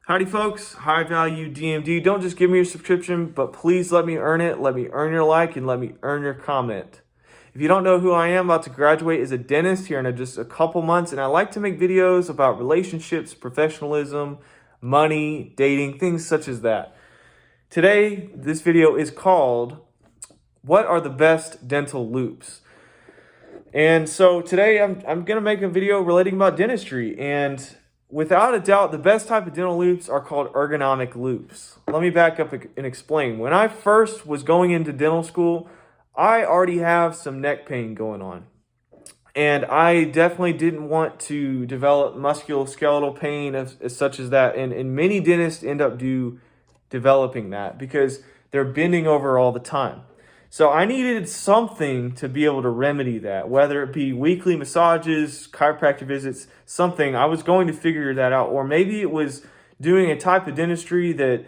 Howdy folks, high value DMD. Don't just give me your subscription, but please let me earn it. Let me earn your like and let me earn your comment. If you don't know who I am, about to graduate as a dentist here in just a couple months, and I like to make videos about relationships, professionalism, money, dating, things such as that. Today, this video is called, What are the best dental loupes? And so today I'm going to make a video relating about dentistry, and without a doubt, the best type of dental loupes are called ergonomic loupes. Let me back up and explain. When I first was going into dental school, I already have some neck pain going on. And I definitely didn't want to develop musculoskeletal pain as such as that. And many dentists end up developing that because they're bending over all the time. So I needed something to be able to remedy that, whether it be weekly massages, chiropractic visits, something. I was going to figure that out. Or maybe it was doing a type of dentistry that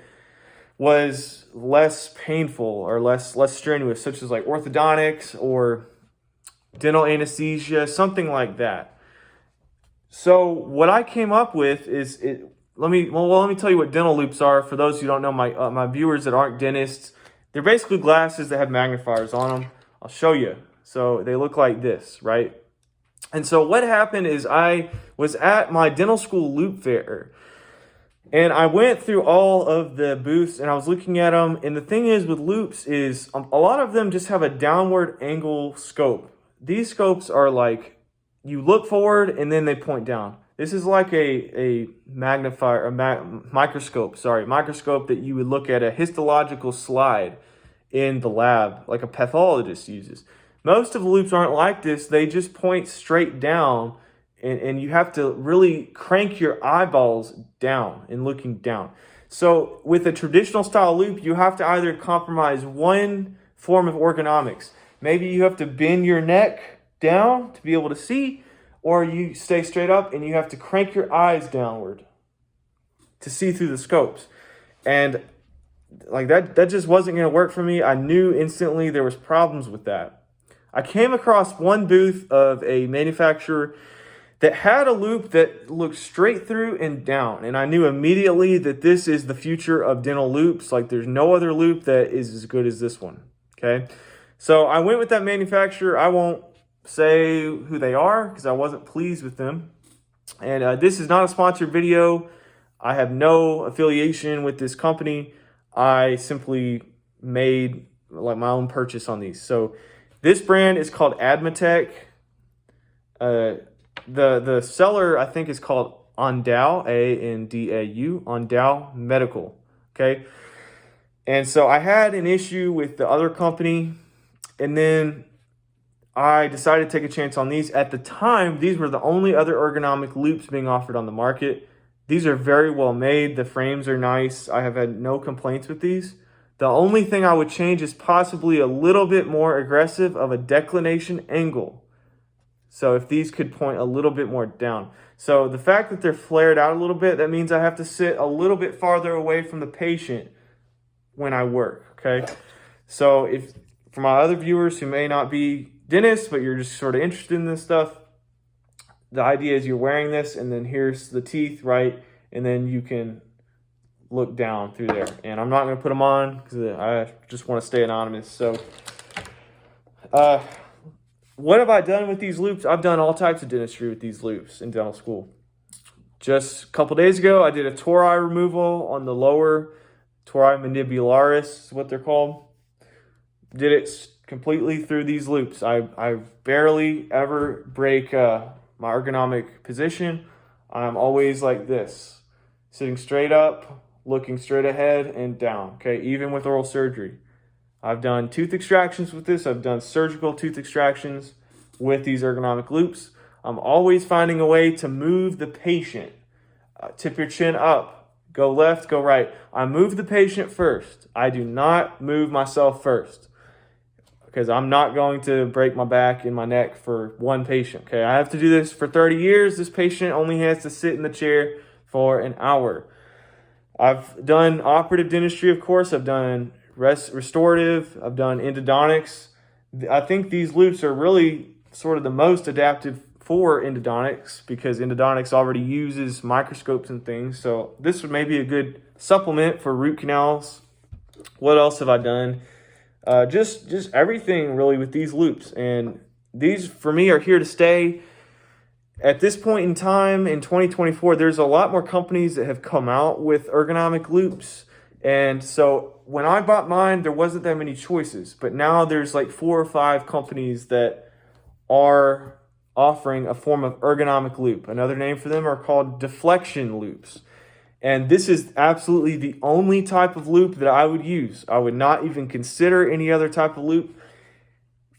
was less painful or less strenuous, such as like orthodontics or dental anesthesia, something like that. So what I came up with is, let me tell you what dental loupes are for those who don't know, my viewers that aren't dentists. They're basically glasses that have magnifiers on them. I'll show you. So they look like this, right? And so what happened is I was at my dental school loupe fair, and I went through all of the booths and I was looking at them. And the thing is with loupes is a lot of them just have a downward angle scope. These scopes are like you look forward and then they point down. This is like a magnifier, microscope that you would look at a histological slide in the lab, like a pathologist uses. Most of the loupes aren't like this. They just point straight down, and you have to really crank your eyeballs down and looking down. So with a traditional style loupe, you have to either compromise one form of ergonomics. Maybe you have to bend your neck down to be able to see, or you stay straight up and you have to crank your eyes downward to see through the scopes. And like that just wasn't going to work for me. I knew instantly there was problems with that. I came across one booth of a manufacturer that had a loupe that looked straight through and down. And I knew immediately that this is the future of dental loupes. Like there's no other loupe that is as good as this one. Okay. So I went with that manufacturer. I won't say who they are because I wasn't pleased with them. And this is not a sponsored video. I have no affiliation with this company. I simply made like my own purchase on these. So this brand is called Admatec. The seller I think is called Andau, Andau, Andau Medical. Okay. And so I had an issue with the other company, and then I decided to take a chance on these. At the time, these were the only other ergonomic loupes being offered on the market. These are very well made. The frames are nice. I have had no complaints with these. The only thing I would change is possibly a little bit more aggressive of a declination angle. So if these could point a little bit more down. So the fact that they're flared out a little bit, that means I have to sit a little bit farther away from the patient when I work, okay? So if for my other viewers who may not be dentists, but you're just sort of interested in this stuff, the idea is you're wearing this, and then here's the teeth, right? And then you can look down through there. And I'm not going to put them on because I just want to stay anonymous. So what have I done with these loupes? I've done all types of dentistry with these loupes in dental school. Just a couple days ago, I did a tori removal on the lower tori mandibularis is what they're called. Did it completely through these loupes. I barely ever break my ergonomic position. I'm always like this, sitting straight up, looking straight ahead and down, okay, even with oral surgery. I've done tooth extractions with this. I've done surgical tooth extractions with these ergonomic loupes. I'm always finding a way to move the patient. Tip your chin up, go left, go right. I move the patient first. I do not move myself first, because I'm not going to break my back and my neck for one patient, okay? I have to do this for 30 years. This patient only has to sit in the chair for an hour. I've done operative dentistry, of course. I've done restorative. I've done endodontics. I think these loupes are really sort of the most adaptive for endodontics because endodontics already uses microscopes and things. So this would maybe a good supplement for root canals. What else have I done? Just everything really with these loupes. And these for me are here to stay. At this point in time in 2024, there's a lot more companies that have come out with ergonomic loupes. And so when I bought mine, there wasn't that many choices. But now there's like 4 or 5 companies that are offering a form of ergonomic loop. Another name for them are called deflection loupes. And this is absolutely the only type of loop that I would use. I would not even consider any other type of loop.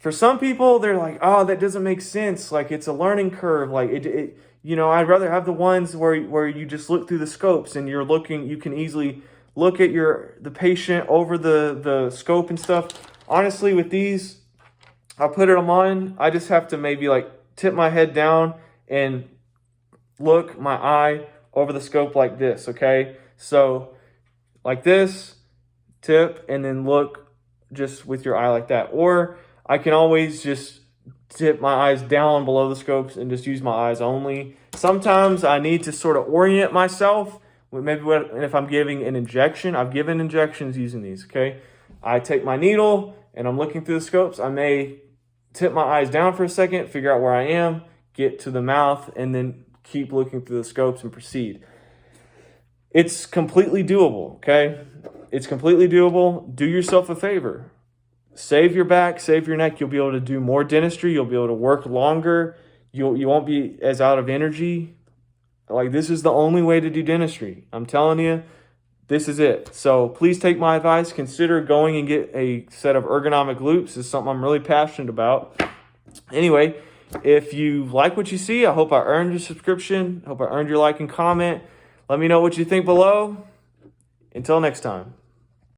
For some people, they're like, oh, that doesn't make sense. Like, it's a learning curve. Like, I'd rather have the ones where you just look through the scopes and you can easily look at the patient over the scope and stuff. Honestly, with these, I'll put them on. I just have to maybe like tip my head down and look my eye over the scope like this, okay? So like this, tip, and then look just with your eye like that. Or I can always just tip my eyes down below the scopes and just use my eyes only. Sometimes I need to sort of orient myself. If I'm giving an injection, I've given injections using these, okay? I take my needle and I'm looking through the scopes. I may tip my eyes down for a second, figure out where I am, get to the mouth, and then keep looking through the scopes and proceed. It's completely doable, okay? It's completely doable. Do yourself a favor. Save your back, save your neck. You'll be able to do more dentistry. You'll be able to work longer. You won't be as out of energy. Like, this is the only way to do dentistry. I'm telling you, this is it. So please take my advice. Consider going and get a set of ergonomic loupes. It's something I'm really passionate about. Anyway, if you like what you see, I hope I earned your subscription. I hope I earned your like and comment. Let me know what you think below. Until next time.